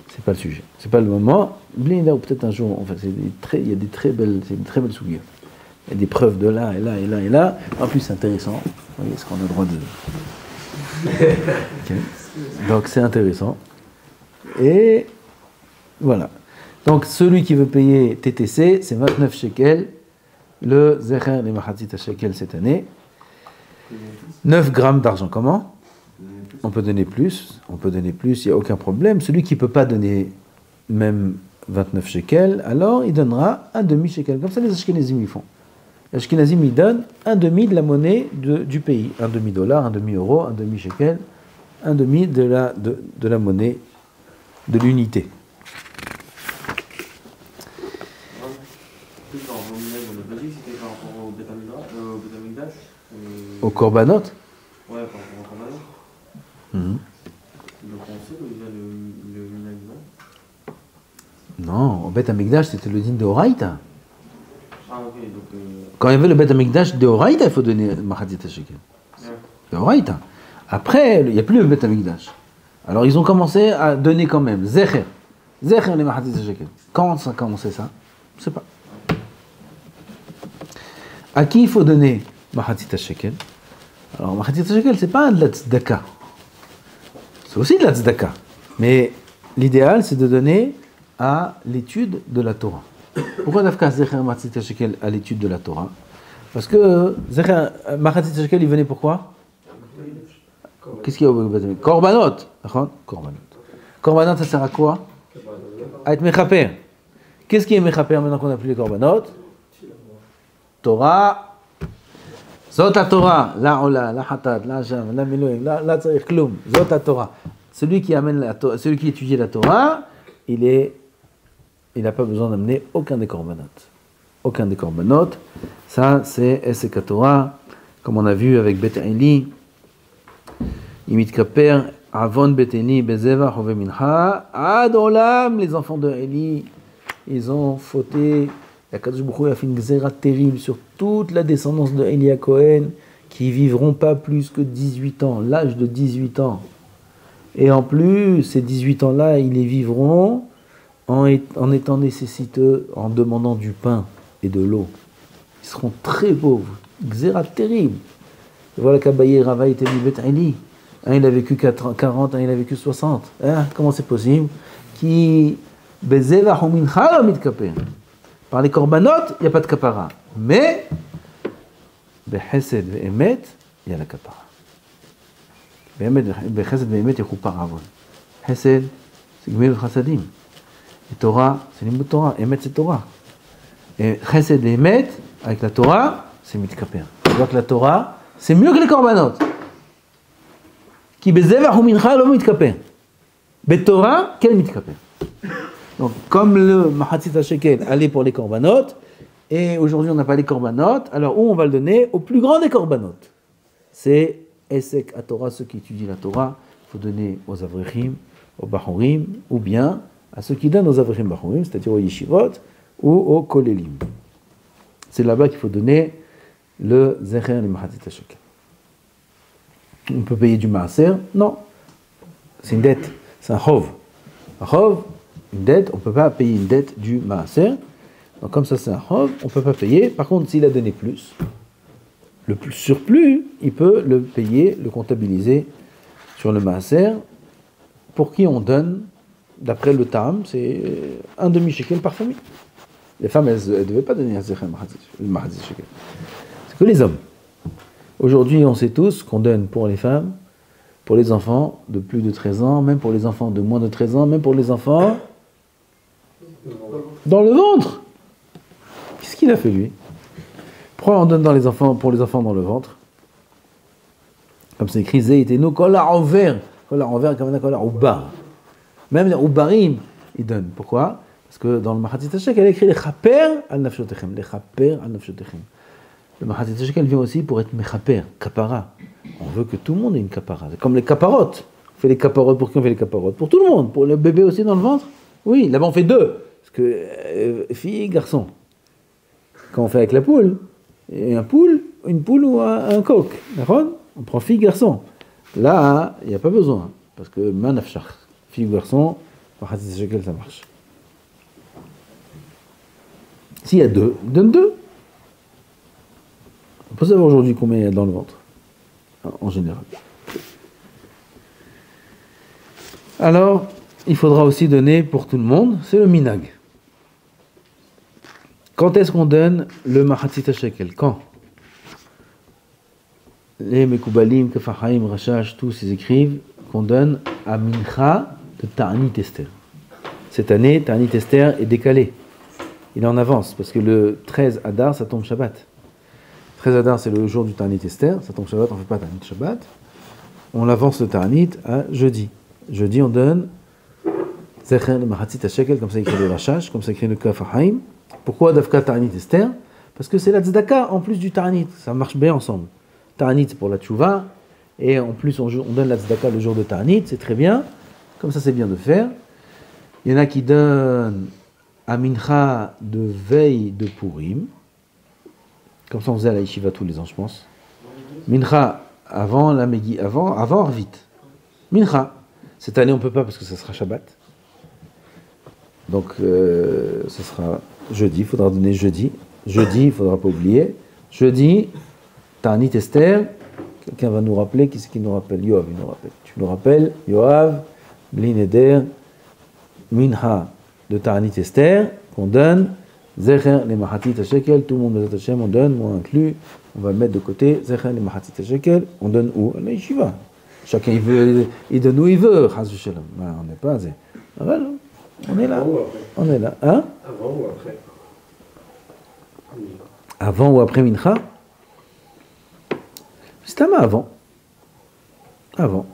Speaker 1: C'est pas le sujet. C'est pas le moment. Blinda, ou peut-être un jour, en fait, il y a des très belles, c'est une très belle souillure. Il y a des preuves de là et là et là et là. En plus, c'est intéressant. Vous voyez, est-ce qu'on a le droit de... Okay. Donc, c'est intéressant. Et voilà. Donc, celui qui veut payer TTC, c'est 29 shekels. Le Zecher les Mahatzit Shekel cette année. 9 grammes d'argent. Comment? On peut donner plus. Il n'y a aucun problème. Celui qui ne peut pas donner même 29 shekels, alors il donnera un demi-shekel. Comme ça, les Ashkenazim ils font. Les Ashkenazim ils donnent un demi de la monnaie du pays. Un demi-dollar, un demi-euro, un demi-shekel, un demi de la monnaie de l'unité. Au Korbanot?
Speaker 2: Ouais, par rapport au Korbanot.
Speaker 1: Mm-hmm.
Speaker 2: Donc on sait d'où il vient le minag, non?
Speaker 1: Non, au Beth Amikdash, c'était le din de Horaïta.
Speaker 2: Ah, ok, donc.
Speaker 1: Quand il y avait le Beth Amikdash de Horaïta, il faut donner Mahatzit Shekel. De Horaïta. Après, il n'y a plus le Beth Amikdash. Alors ils ont commencé à donner quand même. Zecher les Mahatzit Shekel. Quand ça a commencé ça? Je ne sais pas. À qui il faut donner Mahatzit Shekel? Alors, Mahatzit Shekel, c'est pas de la tzedaka. C'est aussi de la tzedaka. Mais l'idéal, c'est de donner à l'étude de la Torah. Pourquoi Dafka Zecher Mahatzit Shekel à l'étude de la Torah? Parce que Zecher Mahatzit Shekel, il venait pourquoi? Qu'est-ce qu'il y a au Beth Amikdash? Korbanot. Korbanot, ça sert à quoi? À être mechaper. Qu'est-ce qui est mechaper maintenant qu'on n'a plus les korbanot? Torah. Zot Torah, la ola, la hatat, la jam, la miloim, la tzarich kloum. Zot Torah. Celui qui amène la Torah, celui qui étudie la Torah, il n'a pas besoin d'amener aucun des korbanot. Aucun des korbanot. Ça, c'est Esek Torah, comme on a vu avec Bet Eli. Imit Kaper, Avon Bet Eli, Bezeva, Hove Mincha, Ad Olam, les enfants de Eli, ils ont fauté. La Kadosh Baruch Hu a fait une gzéra terrible sur toute la descendance de Eli Cohen qui vivront pas plus que 18 ans, l'âge de 18 ans. Et en plus, ces 18 ans-là, ils les vivront en étant nécessiteux, en demandant du pain et de l'eau. Ils seront très pauvres. Gzéra terrible. Et voilà qu'Abaye Rava était mis Eli. Un, il a vécu 40, un, il a vécu 60. Hein? Comment c'est possible? Qui bezeva homincha lo mitkaper. Par les korbanot, il n'y a pas de kapara. Mais, bechesed ve'emet, il y a la kapara. Bechesed ve'emet, il y a kupar avon. Chesed, c'est gmil chassadim. Et Torah, c'est l'imut Torah. Emet, c'est Torah. Et chesed ve'emet, avec la Torah, c'est mitkaper. Tu vois que la Torah, c'est mieux que les korbanot. Ki bezevach u'mincha lo mitkaper. Betorah, quel mitkaper? Donc, comme le Mahatzit Shekel allait pour les korbanot, et aujourd'hui on n'a pas les korbanot, alors où on va le donner? Au plus grand des korbanot. C'est Esek à Torah, ceux qui étudient la Torah, il faut donner aux Avrechim, aux Bachurim, ou bien à ceux qui donnent aux Avrechim Bachurim, c'est-à-dire aux Yeshivot, ou aux Kolelim. C'est là-bas qu'il faut donner le Zecher le Mahatzit Shekel. On peut payer du Maaser? Non. C'est une dette, c'est un chov. Un chov, une dette, on ne peut pas payer une dette du Maaser. Donc comme ça c'est un chov, on ne peut pas payer. Par contre, s'il a donné plus, le surplus, il peut le payer, le comptabiliser sur le Maaser. Pour qui on donne d'après le Tam, c'est un demi-shekel par famille. Les femmes, elles ne devaient pas donner le mahatzit shekel. C'est que les hommes. Aujourd'hui, on sait tous qu'on donne pour les femmes, pour les enfants de plus de 13 ans, même pour les enfants de moins de 13 ans, même pour les enfants dans le ventre. Qu'est-ce qu'il a fait, lui? Pourquoi on donne pour les enfants dans le ventre? Comme c'est écrit, Zeyteno, kola envers, comme on a kola oubar. Même les oubarim, ils donnent. Pourquoi? Parce que dans le Mahatzit HaShekel, elle a écrit les chaper al nafshotechem. Les chaper al nafshotechem. Le Mahatzit HaShekel vient aussi pour être mechaper, kapara. On veut que tout le monde ait une kapara. C'est comme les kaparotes. On fait les kaparotes pour qui on fait les kaparotes? Pour tout le monde. Pour le bébé aussi dans le ventre? Oui, là-bas on fait deux. Parce que fille et garçon. Quand on fait avec la poule, et une poule ou un coq. D'accord? On prend fille, garçon. Là, il n'y a pas besoin. Parce que manafshach, fille ou garçon, Mahatzit HaShekel, ça marche. S'il y a deux, donne deux. On peut savoir aujourd'hui combien il y a dans le ventre, en général. Alors, il faudra aussi donner pour tout le monde, c'est le minag. Quand est-ce qu'on donne le Mahatzit HaShekel? Quand? Les Mekoubalim, Kefahaim, Rashash, tous ils écrivent qu'on donne à Mincha de Ta'anit Esther. Cette année, Ta'anit Esther est décalé. Il est en avance, parce que le 13 Adar, ça tombe Shabbat. 13 Adar, c'est le jour du Ta'anit Esther, ça tombe Shabbat, on ne fait pas Ta'anit Shabbat. On avance le Ta'anit à jeudi. Jeudi, on donne Zecher le Mahatzit HaShekel, comme ça écrit le Rashash, comme ça écrit le Kefahaim. Pourquoi Dafka Ta'anit Esther? Parce que c'est la Tzedaka en plus du Ta'anit, ça marche bien ensemble. Ta'anit, c'est pour la Tchouva, et en plus on donne la Tzedaka le jour de Ta'anit, c'est très bien, comme ça c'est bien de faire. Il y en a qui donnent à Mincha de veille de Purim, comme ça on faisait à la Yeshiva tous les ans, je pense. Mincha avant la Megi, avant Arvit. Mincha. Cette année on peut pas parce que ça sera Shabbat. Donc ce sera jeudi, il faudra donner jeudi. Jeudi, il ne faudra pas oublier. Jeudi, Ta'anit Esther, quelqu'un va nous rappeler, qui c'est qui nous rappelle? Yoav, il nous rappelle. Tu nous rappelles, Yoav, Bli Neder, Mincha de Ta'anit Esther, qu'on donne, Zecher les Mahatzit HaShekel, tout le monde de Hashem, on donne, moi inclus, on va le mettre de côté, Zecher les Mahatzit HaShekel, on donne où? À la Yeshiva. Chacun il donne où il veut, Chas v'Shalom. On n'est pas. Ah ben non, on est là. On est là. Hein?
Speaker 3: Avant ou après?
Speaker 1: Avant ou après Mincha? C'est avant. Avant.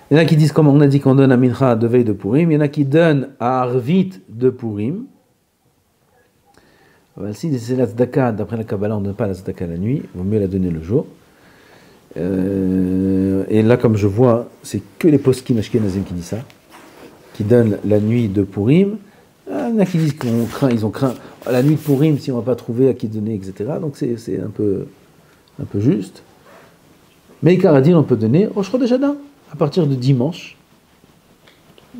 Speaker 1: Il y en a qui disent, comme on a dit qu'on donne à Mincha de veille de Purim, il y en a qui donnent à Arvit de Purim. Si c'est la tzedaka, d'après la Kabbalah, on ne donne pas la tzedaka la nuit, il vaut mieux la donner le jour. Et là, comme je vois, c'est que les poskim ashkenazim qui disent ça, qui donnent la nuit de Purim. Il y en a qui disent ils ont craint la nuit de Purim si on ne va pas trouver à qui donner, etc. Donc c'est un peu juste. Mais Karadin, on peut donner Rosh Chodesh Adar, à partir de dimanche,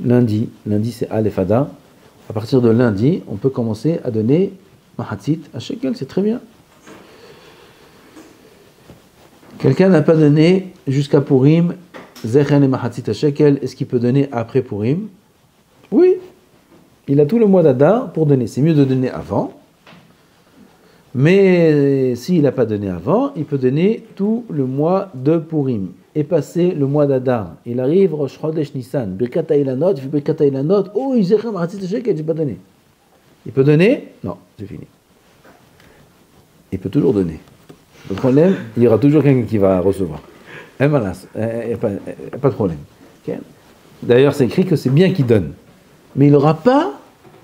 Speaker 1: lundi c'est Aleph Adar, à partir de lundi, on peut commencer à donner Mahatzit HaShekel, c'est très bien. Quelqu'un n'a pas donné jusqu'à Purim, Zechen et Mahatzit HaShekel, est-ce qu'il peut donner après Purim? Oui, il a tout le mois d'Adar pour donner. C'est mieux de donner avant, mais s'il n'a pas donné avant, il peut donner tout le mois de Purim. Et passer le mois d'Adar. Il arrive, Rosh Chodesh Nissan, Birkat HaIlanot, il fait Birkat HaIlanot, oh, il Zechen Mahatzit HaShekel, j'ai pas donné. Il peut donner? Non, c'est fini. Il peut toujours donner. Le problème, il y aura toujours quelqu'un qui va recevoir. Il n'y a pas de problème. Okay. D'ailleurs, c'est écrit que c'est bien qu'il donne. Mais il n'aura pas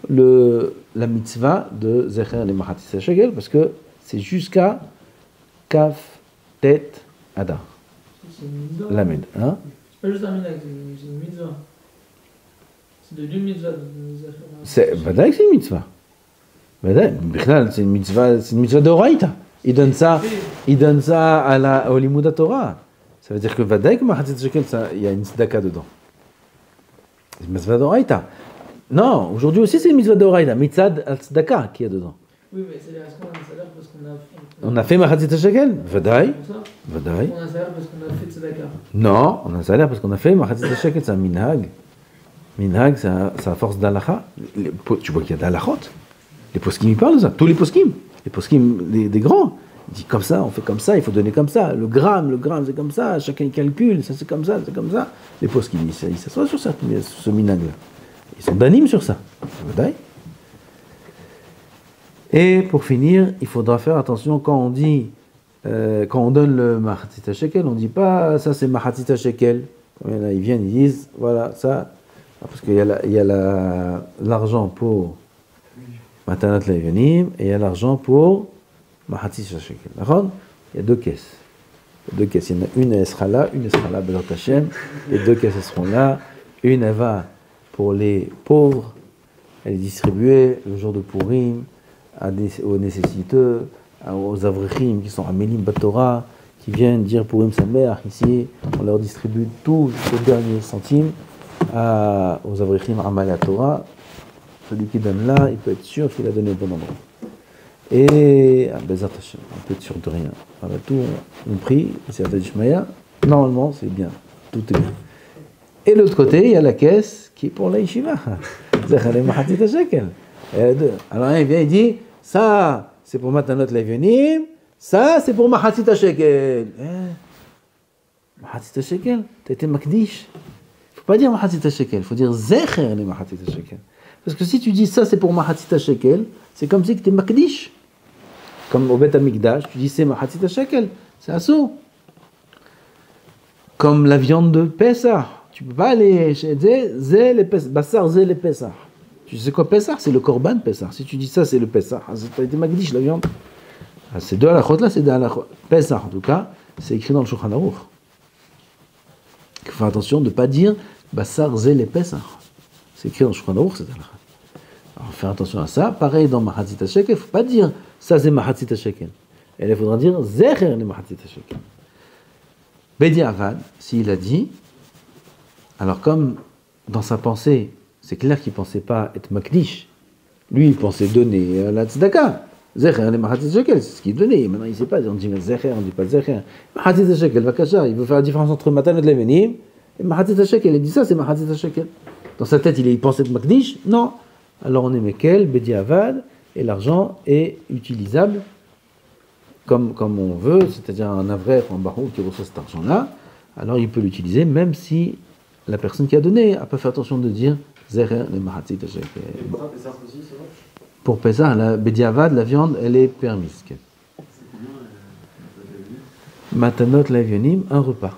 Speaker 1: la mitzvah de Zecher les Mahatzit HaShekel parce que c'est jusqu'à Kaf, Tet, Adar. Lamed. Hein?
Speaker 3: C'est pas juste un minag, c'est une mitzvah. C'est de mitzvah.
Speaker 1: C'est une mitzvah. C'est une mitzvah de Horaïta. Il donne ça au Limouda Torah. Ça veut dire que Vadaïk Mahatzit HaShekel, il y a une tzedaka dedans. C'est une mitzvah d'Oraïta. Non, aujourd'hui aussi c'est une mitzvah d'Oraïta. Mitzad al-tzedaka qui est dedans.
Speaker 3: Oui, mais c'est est-ce qu'on a un salaire parce qu'on a...
Speaker 1: On a fait Mahatzit HaShekel? Vadaï. Vadaï.
Speaker 3: On a un salaire parce qu'on a fait tzedaka.
Speaker 1: Non, on a un salaire parce qu'on a fait Mahatzit HaShekel, c'est un minhag. Minhag, c'est à force d'alacha. Tu vois qu'il y a d'alachot. Les poskim, ils parlent de ça. Tous les poskim des grands. Ils disent comme ça, on fait comme ça, il faut donner comme ça. Le gramme, c'est comme ça. Chacun calcule, ça c'est comme ça, c'est comme ça. Les poskim, ils s'assoient sur ce minhag-là. Ils sont d'anime sur ça. Et pour finir, il faudra faire attention quand on dit, quand on donne le mahatzita shekel, on ne dit pas ça c'est mahatzita shekel. Là, ils viennent, ils disent voilà ça, parce qu'il y a l'argent pour matanat le'evanim et il y a l'argent pour mahatzita shekel. D'accord? Il y a deux caisses. Il y en a une elle sera là, Bezrat Hashem. Les deux caisses elles seront là. Une elle va pour les pauvres, elle est distribuée le jour de Purim aux nécessiteux, aux avrichim qui sont à Mélim Batora, qui viennent dire Purim Samer, ici, on leur distribue tout jusqu'au dernier centime aux avrichim Amal Torah. Celui qui donne là, il peut être sûr qu'il a donné au bon endroit. Et à Bezrat Hashem, on peut être sûr de rien. Alors tout, on prie, c'est à Tadishmaya, normalement c'est bien, tout est bien. Et de l'autre côté, il y a la caisse qui est pour la yeshiva. Alors il vient, il dit, ça c'est pour Matanot Le'evanim, ça c'est pour Mahatzita Shekel. Mahatzita Shekel, t'as été Makdish. Il ne faut pas dire Mahatzita Shekel, il faut dire Zecher le Mahatzita Shekel. Parce que si tu dis ça c'est pour Mahatzita Shekel, c'est comme si tu es Makdish. Comme au Bet Amikdash, tu dis c'est Mahatzita Shekel, c'est assaut. Comme la viande de Pessah. Tu ne peux pas aller chez Zé les Pessah, Bassar Zé les Pessah. Tu sais quoi Pessah? C'est le Korban Pessah. Si tu dis ça, c'est le Pessah. Tu as été Magdish, la viande. Ces deux halachot là, c'est des halachot. Pessah, en tout cas, c'est écrit dans le Shulchan Aruch. Il faut faire attention de ne pas dire Bassar Zé les Pessah. C'est écrit dans le Shulchan Aruch, c'est halachot. Alors, faire attention à ça. Pareil dans Mahatzita Shekel, il ne faut pas dire ça, c'est Mahatzita Shekel. Et il faudra dire Zecher le Mahatzita Shekel. Bedi Avad, s'il a dit, alors comme dans sa pensée, c'est clair qu'il ne pensait pas être Makdish. Lui, il pensait donner la tzedaka. Zecher, les Mahatzita Shekel, c'est ce qu'il donnait. Maintenant, il ne sait pas, on dit Zecher, on ne dit pas Zecher. Mahatzita Shekel, Vakasha, il veut faire la différence entre Matanot Le'evanim et Mahatzita Shekel. Il dit ça, c'est Mahatzita Shekel. Dans sa tête, il pensait être Makdish. Non. Alors on est Mekel, Bedi Avad, et l'argent est utilisable comme on veut, c'est-à-dire un avraire ou un barou qui reçoit cet argent-là, alors il peut l'utiliser même si la personne qui a donné n'a pas fait attention de dire Zecher le Mahatzita Shekel. Pour Pessah, la Bedi Avad, la viande, elle est permise. Matanot Le'evanim, un repas.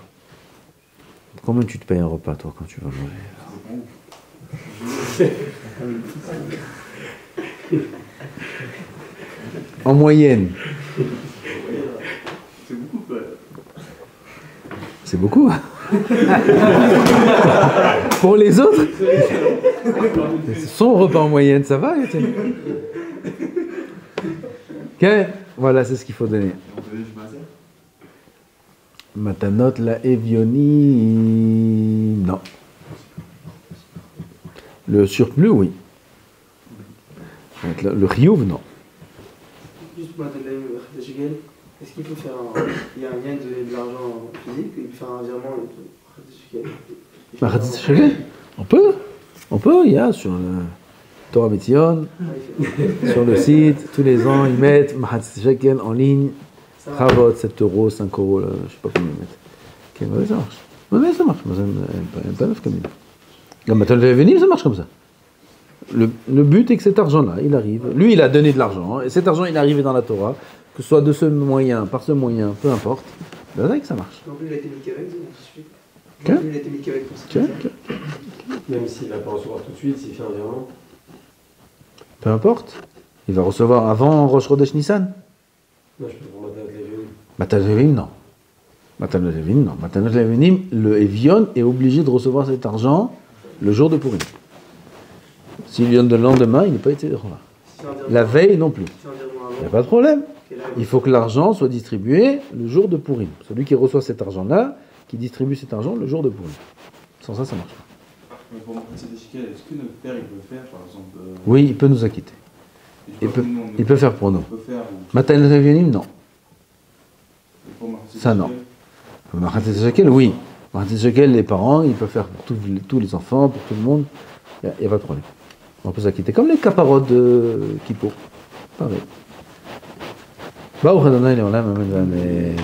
Speaker 1: Combien tu te payes un repas, toi, quand tu vas manger? En moyenne. C'est beaucoup. Pour les autres, son repas en moyenne, ça va. Ok, voilà, c'est ce qu'il faut donner. Matanot Le'evanim, non. Le surplus, oui. Le chiyuv, non.
Speaker 3: Juste pour Matanot Le'evanim, est-ce qu'il faut faire il y a un lien de l'argent physique, il faut faire un virement
Speaker 1: Mahatzita Shekel? On peut, il y a sur le Torah Metzion, sur le site, tous les ans, ils mettent Mahatzita Shekel en ligne, Chavot, 7 euros, 5 euros, je ne sais pas combien ils mettent. Ok, ouais, ça marche. Ouais, ça marche, pas neuf comme il. La Matanot Le'evanim, ça marche comme ça. Le but est que cet argent-là, il arrive. Lui, il a donné de l'argent, et cet argent, il est arrivé dans la Torah, que ce soit de ce moyen, par ce moyen, peu importe. C'est vrai que ça marche.
Speaker 3: Donc lui, il a été mis qu'avec, il a été mis qu'avec pour ça.
Speaker 4: Même s'il ne va pas recevoir tout de suite, s'il fait un virement.
Speaker 1: Peu importe. Il va recevoir avant Rosh Chodesh Nissan.
Speaker 4: Non, je peux pour Matanot Le'evanim.
Speaker 1: Matanot Le'evanim, non. Matanot Le'evanim, non. Matanot Le'evanim, le Evion est obligé de recevoir cet argent le jour de Purim. S'il lui donne le lendemain, il n'est pas été recevoir. La veille non plus. Il n'y a pas de problème. Il faut que l'argent soit distribué le jour de Purim. Celui qui reçoit cet argent-là, qui distribue cet argent le jour de Purim. Sans ça, ça ne marche pas.
Speaker 2: Mais pour Mahatzita Shekel, est-ce que notre père il peut faire par exemple
Speaker 1: Oui, il peut nous acquitter. Il peut faire pour nous. Matanot Le'evanim, non. Ça, non. Mahatzita Shekel, oui. Mahatis Shekel, les parents, ils peuvent faire pour tous les enfants, pour tout le monde, il n'y a pas de problème. On peut s'acquitter, comme les caparotes de Kippo. Pareil. Baruch Adonai Leolam, Amen, Amen.